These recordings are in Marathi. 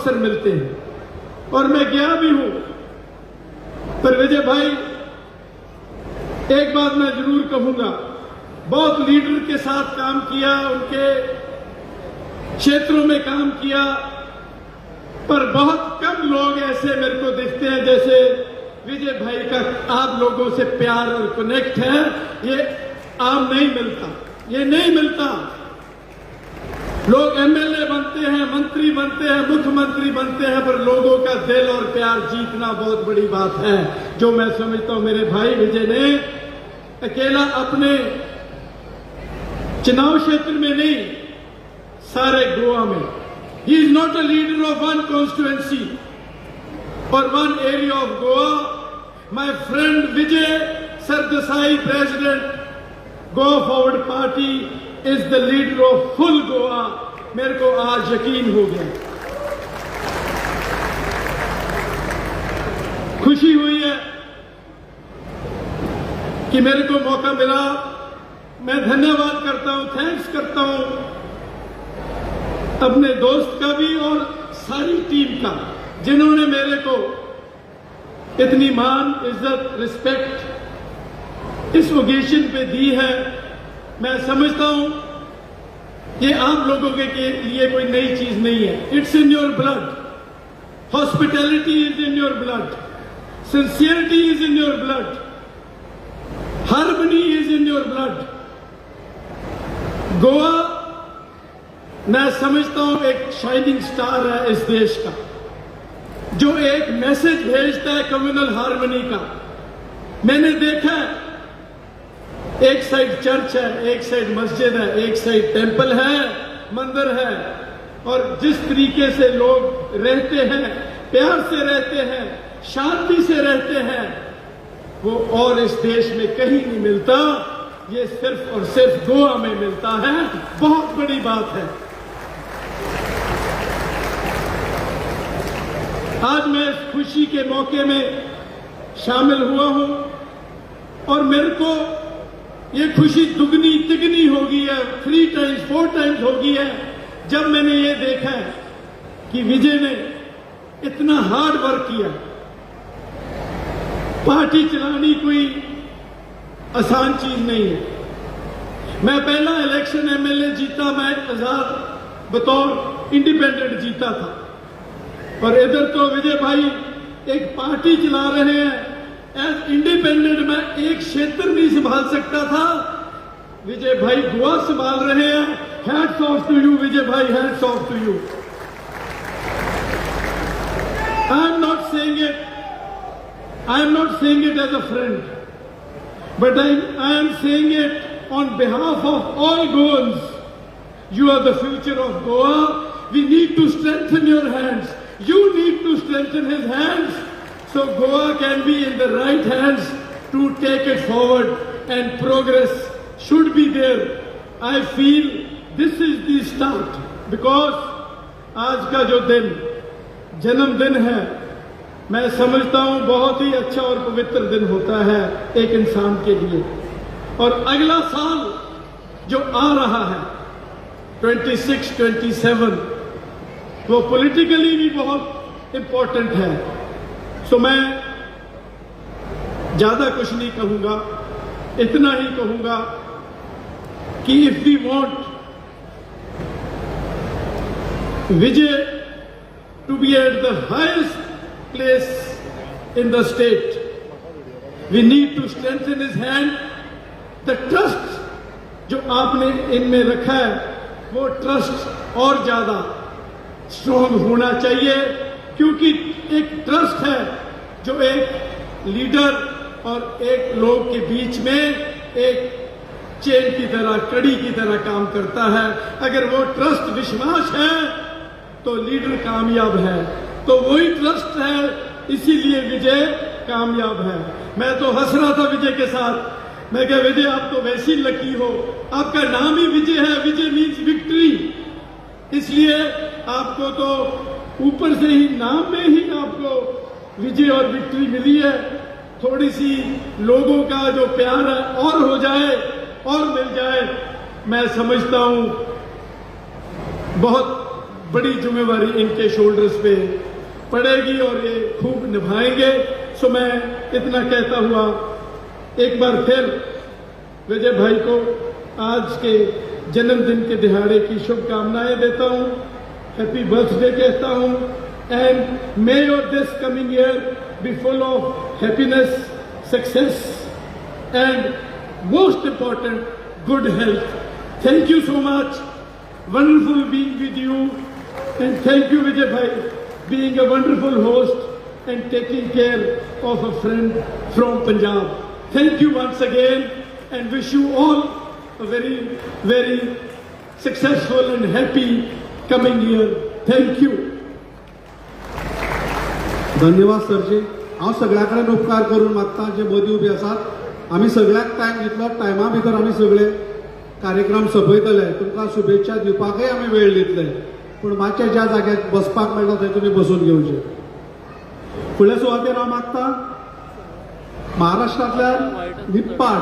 अवसर मिलते हैं और मैं गया भी हूं। पर विजय भाई, एक बात मैं जरूर कहूंगा, बहुत लीडर के साथ काम किया, उनके क्षेत्रों में काम किया, पर बहुत कम लोग ऐसे मेरे को दिखते हैं जैसे विजय भाई का आप लोगों से प्यार और कनेक्ट है। ये आम नहीं मिलता, ये नहीं मिलता। लोग एमएलए बनते हैं, मंत्री बनते हैं, मुख्यमंत्री बनते हैं, पर लोगों का दिल और प्यार जीतना बहुत बड़ी बात है, जो मैं समझता हूं मेरे भाई विजय ने अकेला अपने चुनाव क्षेत्र में नहीं, सारे गोवा में। He is not a leader of one constituency or one area of Goa. My friend Vijay Sardesai, President, Goa Forward Party, is the leader of full Goa. मेरे को आज यकीन हो गया, खुशी हुई है कि मेरे को मौका मिला। मैं धन्यवाद करता हूं, थैंक्स करता हूं अपने दोस्त का भी और सारी टीम का, जिन्होंने मेरे को इतनी मान, इज्जत, रिस्पेक्ट इस ओकेजन पे दी है। मैं समझता हूं ये आप लोगों के लिए कोई नई चीज नहीं है। It's in your blood, hospitality is in your blood, sincerity is in your blood, harmony is in your blood. Goa, मैं समझता हूं एक शाइनिंग स्टार है इस देश का, जो एक मैसेज भेजता है कम्युनल हार्मनी का। मैंने देखा है, एक साइड चर्च है, एक साइड मस्जिद है, एक साइड टेंपल है, मंदिर है, और जिस तरीके से लोग रहते हैं, प्यार से रहते हैं, शांति से रहते हैं, वो और इस देश में कहीं नहीं मिलता। ये सिर्फ और सिर्फ गोवा में मिलता है। बहुत बड़ी बात है। आज मैं इस खुशी के मौके में शामिल हुआ हूं और मेरे को ये खुशी दुगनी तिगनी हो गई है, 3 टाइम्स 4 टाइम्स हो गई है, जब मैंने ये देखा है कि विजय ने इतना हार्ड वर्क किया। पार्टी चलानी कोई आसान चीज नहीं है। मैं पहला इलेक्शन एमएलए जीता, मैं आजाद बतौर इंडिपेंडेंट जीता था, और इधर तो विजय भाई एक पार्टी चला रहे हैं। एज इंडिपेंडेंट मैं एक क्षेत्र नहीं संभाल सकता था, विजय भाई गोवा संभाल रहे हैं। Hats off to you Vijay bhai, hats off to you. I am not saying it as a friend, but I am saying it on behalf of all Goans. You are the future of Goa. We need to strengthen your hands. You need to strengthen his hands so Goa can be in the right hands to take it forward, and progress should be there. I feel this is the start, because आज का जो दिन जन्मदिन है, मैं समझता हूं बहुत ही अच्छा और पवित्र दिन होता है एक इंसान के लिए। और अगला साल जो आ रहा है 26, 27, वो पॉलिटिकली भी बहुत इंपॉर्टेंट है। सो मैं ज्यादा कुछ नहीं कहूंगा, इतना ही कहूंगा कि if we want Vijay to be at the highest place in the state, we need to strengthen his hand. The trust जो आपने इनमें रखा है, वो ट्रस्ट और ज्यादा स्ट्रॉन्ग होना चाहिए, क्योंकि एक ट्रस्ट है जो एक लीडर और एक लोग के बीच में एक चेन की तरह, कड़ी की तरह काम करता है। अगर वो ट्रस्ट, विश्वास है, तो लीडर कामयाब है। तो वही ट्रस्ट है, इसीलिए विजय कामयाब है। मैं तो हंस रहा था विजय के साथ। मैं कहा विजय आप तो वैसी लकी हो, आपका नाम ही विजय है, विजय मीन्स विक्ट्री, इसलिए आपको तो ऊपर से ही नाम में ही आपको विजय और विक्ट्री मिली है। थोड़ी सी लोगों का जो प्यार है और हो जाए और मिल जाए, मैं समझता हूं बहुत बड़ी जिम्मेवारी इनके शोल्डर्स पे पड़ेगी और ये खूब निभाएंगे। सो मैं इतना कहता हुआ एक बार फिर विजय भाई को आज के जन्मदिन के दिहाड़े की शुभकामनाएं देता हूं, हैप्पी बर्थडे कहता हूं, and may your this coming year be full of happiness, success and most important good health. Thank you so much. Wonderful being with you, and thank you Vijay bhai being a wonderful host and taking care of a friend from Punjab. Thank you once again and wish you all a very very successful and happy coming year. Thank you. धन्यवाद सरजी. हांव सगळ्यां उपकार करून मागता जे मदीं उबे आसात. आम्ही सगळ्याक टायम घेतलो, टायमा भितर आम्ही सगळे कार्यक्रम सोंपयतले. तुमकां शुभेच्छा दिवपाकय आम्ही वेळ दितले, पूण मातशे ज्या जाग्यार बसपाक मेळटा थंय तुमी बसून घेवचे. फुडल्या सुवातेर हांव मागता महाराष्ट्रांतल्या निप्पाड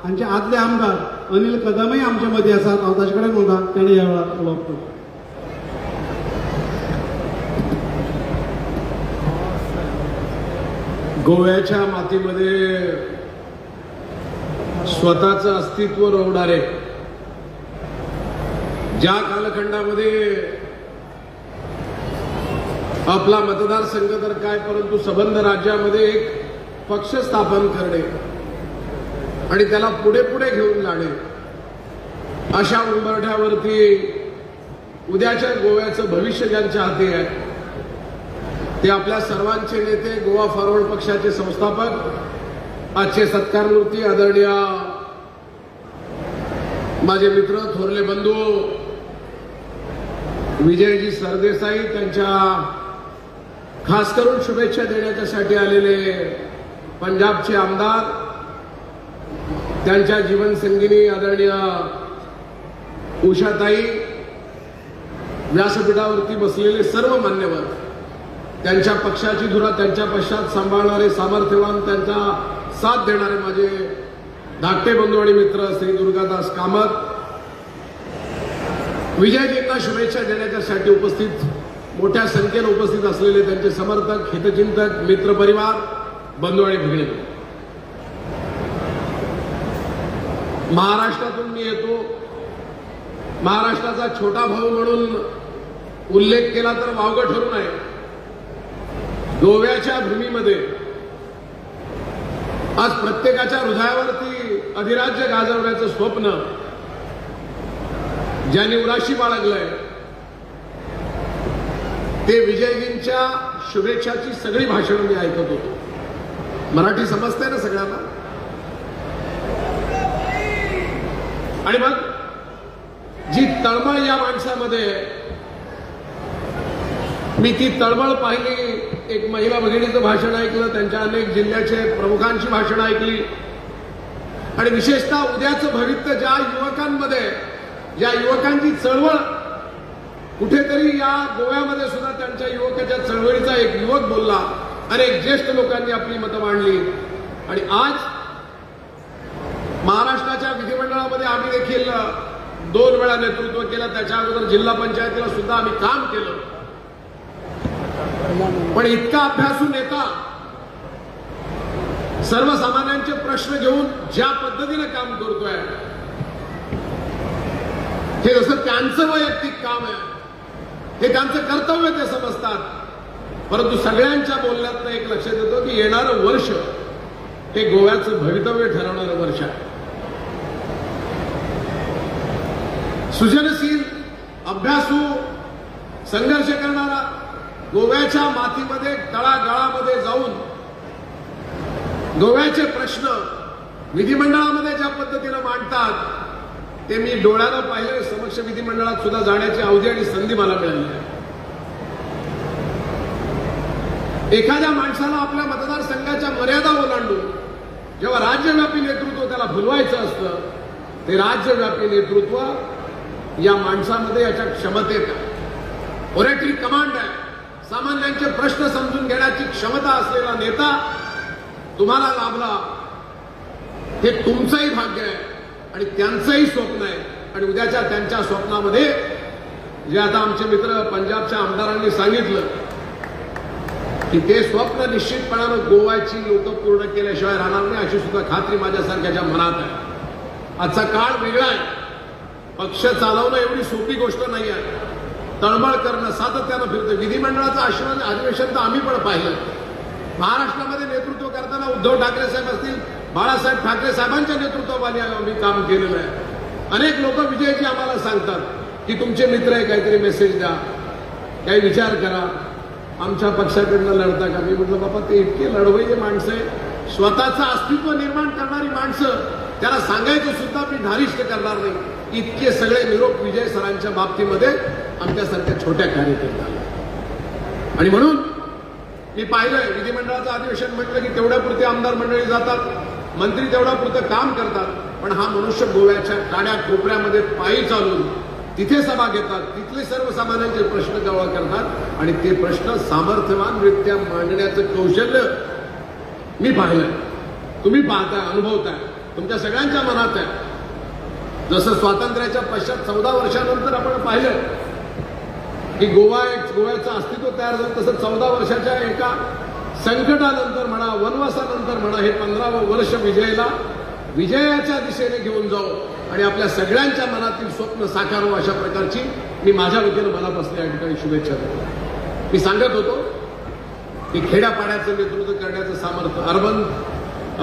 हांचे आदले आमदार अनिल कदमय आमचे मदीं आसात. हांव ताचे कडेन उलयतां, ताणें ह्या वेळार उलोवप करता. गोव्याच्या मातीमध्ये स्वतःचं अस्तित्व रोवणारे, ज्या कालखंडामध्ये आपला मतदारसंघ तर काय परंतु संबंध राज्यामध्ये एक पक्ष स्थापन करणे आणि त्याला पुढे पुढे घेऊन जाणे, अशा उंबरठ्यावरती उद्याच्या गोव्याचं भविष्य ज्यांच्या हाती आहे ते आपल्या सर्वांचे नेते, गोवा फॉरवर्ड पक्षाचे संस्थापक, आजचे सत्कारमूर्ती आदरणीय माझे मित्र, थोरले बंधू विजयजी सरदेसाई, त्यांच्या खास करून शुभेच्छा देण्याच्यासाठी आलेले पंजाबचे आमदार, त्यांच्या जीवनसंगिनी आदरणीय उषाताई, व्यासपीठावरती बसलेले सर्व मान्यवर, त्यांच्या पक्षाची धुरा त्यांच्या पश्चात सांभाळणारे सामर्थ्यवान, त्यांचा साथ देणारे माझे धाकटे बंधू आणि मित्र श्री दुर्गादास कामत, विजयजींना शुभेच्छा देण्याच्यासाठी उपस्थित, मोठ्या संख्येने उपस्थित असलेले त्यांचे समर्थक, हितचिंतक, मित्रपरिवार, बंधू आणि भगिनी. महाराष्ट्रातून मी येतो. महाराष्ट्राचा छोटा भाऊ म्हणून उल्लेख केला तर वावगं ठरू नये. गोव्याच्या भूमीमध्ये आज प्रत्येकाच्या हृदयावरती अधिराज्य गाजवण्याचं स्वप्न ज्यांनी उराशी बाळगलंय ते विजयजींच्या शुभेच्छाची सगळी भाषणं मी ऐकत होतो. मराठी समजते ना सगळ्यांना. आणि मग जी तळमळ या माणसामध्ये, मी ती तळमळ पाहिली. एक महिला भगिनीचं भाषण ऐकलं, त्यांच्या अनेक जिल्ह्याचे प्रमुखांची भाषणं ऐकली आणि विशेषतः उद्याचं भविष्य ज्या युवकांमध्ये, ज्या युवकांची चळवळ कुठेतरी या गोव्यामध्ये सुद्धा त्यांच्या युवकाच्या चळवळीचा एक युवक बोलला. अनेक ज्येष्ठ लोकांनी आपली मतं मांडली आणि आज महाराष्ट्राच्या विधिमंडळामध्ये आम्ही देखील 2 वेळा नेतृत्व केलं. त्याच्या अगोदर जिल्हा पंचायतीला सुद्धा आम्ही काम केलं. पण इतका अभ्यासू नेता सर्वसामान्यांचे प्रश्न घेऊन ज्या पद्धतीने काम करतोय, हे जसं त्यांचं वैयक्तिक काम आहे, हे त्यांचं कर्तव्य ते समजतात. परंतु सगळ्यांच्या बोलण्यात एक लक्षात येतो की येणारं वर्ष हे गोव्याचं भवितव्य ठरवणारं वर्ष आहे. सृजनशील, अभ्यासू, संघर्ष करणारा, गोव्याच्या मातीमध्ये तळागाळामध्ये जाऊन गोव्याचे प्रश्न विधिमंडळामध्ये ज्या पद्धतीने मांडतात ते मी डोळ्यानं पाहिले. समक्ष विधिमंडळात सुद्धा जाण्याची अवधी आणि संधी मला मिळाली आहे. एखाद्या माणसाला आपल्या मतदारसंघाच्या मर्यादा ओलांडून जेव्हा राज्यव्यापी नेतृत्व त्याला भुलवायचं असतं, ते राज्यव्यापी नेतृत्व या माणसामध्ये याच्या क्षमतेत आहे. ओरेटरी कमांड आहे. सामान्यांचे प्रश्न समजून घेण्याची क्षमता असलेला नेता तुम्हाला लाभला, हे तुमचंही भाग्य आहे आणि त्यांचंही स्वप्न आहे. आणि उद्याच्या त्यांच्या स्वप्नामध्ये जे आता आमचे मित्र पंजाबच्या आमदारांनी सांगितलं की ते स्वप्न निश्चितपणानं गोव्याची लोक पूर्ण केल्याशिवाय राहणार नाही, अशी सुद्धा खात्री माझ्यासारख्याच्या मनात आहे. आजचा काळ वेगळा आहे. पक्ष चालवणं एवढी सोपी गोष्ट नाही आहे. तळमळ करणं, सातत्यानं फिरतं. विधिमंडळाचं अधिवेशन तर आम्ही पण पाहिलं. महाराष्ट्रामध्ये नेतृत्व करताना उद्धव ठाकरे साहेब असतील, बाळासाहेब ठाकरे साहेबांच्या नेतृत्वाखाली आम्ही काम केलेलं आहे. अनेक लोक विजयजी आम्हाला सांगतात की तुमचे मित्र आहे, काहीतरी मेसेज द्या, काही विचार करा, आमच्या पक्षाकडनं लढता का. मी म्हटलं बाबा ते इतके लढवैये माणसं आहे, स्वतःचं अस्तित्व निर्माण करणारी माणसं, त्याला सांगायचं सुद्धा मी धारिष्ट करणार नाही. इतके सगळे निरोप विजय सरांच्या बाबतीमध्ये आमच्यासारख्या छोट्या कार्यकर्त्याला. आणि म्हणून मी पाहिलंय विधिमंडळाचं अधिवेशन म्हटलं की तेवढ्यापुरते आमदार मंडळी जातात, मंत्री तेवढ्यापुरतं काम करतात, पण हा मनुष्य गोव्याच्या काड्या कोपऱ्यामध्ये पायी चालून तिथे सभा घेतात, तिथले सर्वसामान्यांचे प्रश्न गवळ करतात आणि ते प्रश्न सामर्थ्यवानरित्या मांडण्याचं कौशल्य मी पाहिलंय. तुम्ही पाहताय, अनुभवताय, तुमच्या सगळ्यांच्या मनात आहे. जसं स्वातंत्र्याच्या पश्चात 14 वर्षानंतर आपण पाहिलं की गोव्याचं अस्तित्व तयार झालं, तसं 14 वर्षाच्या एका संकटानंतर म्हणा, वनवासानंतर म्हणा, हे 15वं वर्ष विजयाच्या दिशेने घेऊन जाऊ आणि आपल्या सगळ्यांच्या मनातील स्वप्न साकारावं, अशा प्रकारची मी माझ्या वतीनं मनापासून या ठिकाणी शुभेच्छा देतो. मी सांगत होतो की खेड्यापाड्याचं नेतृत्व करण्याचं सामर्थ्य, अर्बन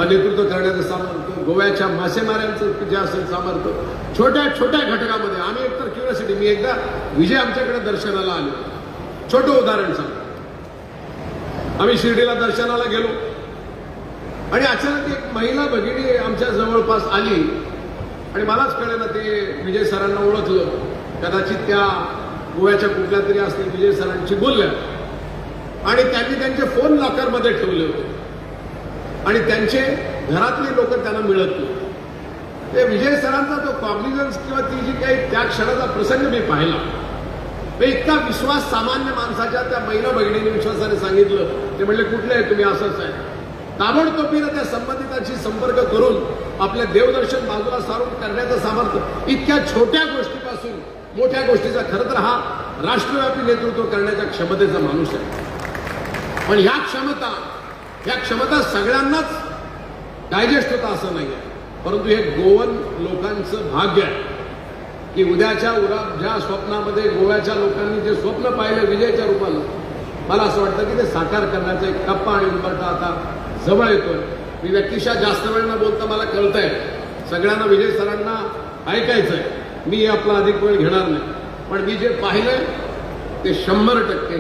नेतृत्व करण्याचं सामर्थ्य, गोव्याच्या मासेमाऱ्यांचं जे असेल सामर्थ्य, छोट्या छोट्या घटकामध्ये आम्ही एकतर क्युरियोसिटी, मी एकदा विजय आमच्याकडे दर्शनाला आले, छोटं उदाहरण सांग. आम्ही शिर्डीला दर्शनाला गेलो आणि अचानक एक महिला भगिनी आमच्या जवळपास आली आणि मलाच कळेना ते विजय सरांना ओळखलं. कदाचित त्या गोव्याच्या कुठल्या तरी असतील, विजय सरांशी बोलल्या आणि त्यांनी त्यांचे फोन लॉकरमध्ये ठेवले होते आणि त्यांचे घरातले लोक त्यांना मिळत नव्हते. ते विजय सरांचा तो कॉग्निझन्स किंवा ती जी काही त्या क्षणाचा प्रसंग मी पाहिला, ते इतका विश्वास सामान्य माणसाच्या त्या महिला भगिनीने विश्वासाने सांगितलं. ते म्हणले कुठले आहे तुम्ही, असंच आहे. ताबडतोबीनं त्या संबंधितांशी संपर्क करून आपले देवदर्शन बाजूला सारून करण्याचं सामर्थ्य, इतक्या छोट्या गोष्टीपासून मोठ्या गोष्टीचा खरं तर हा राष्ट्रव्यापी नेतृत्व करण्याच्या क्षमतेचा माणूस आहे. पण ह्या क्षमता सगळ्यांनाच डायजेस्ट होता असं नाही आहे. परंतु हे गोवन लोकांचं भाग्य आहे की उद्याच्या ज्या स्वप्नामध्ये गोव्याच्या लोकांनी जे स्वप्न पाहिलं विजयाच्या रूपानं, मला असं वाटतं की ते साकार करण्याचा एक टप्पा आणि उंबरठा आता जवळ येतोय. मी व्यक्तिशः जास्त वेळ न बोलता मला कळतंय सगळ्यांना विजय सरांना ऐकायचंय. मी आपला अधिक वेळ घेणार नाही, पण मी जे पाहिलंय ते 100%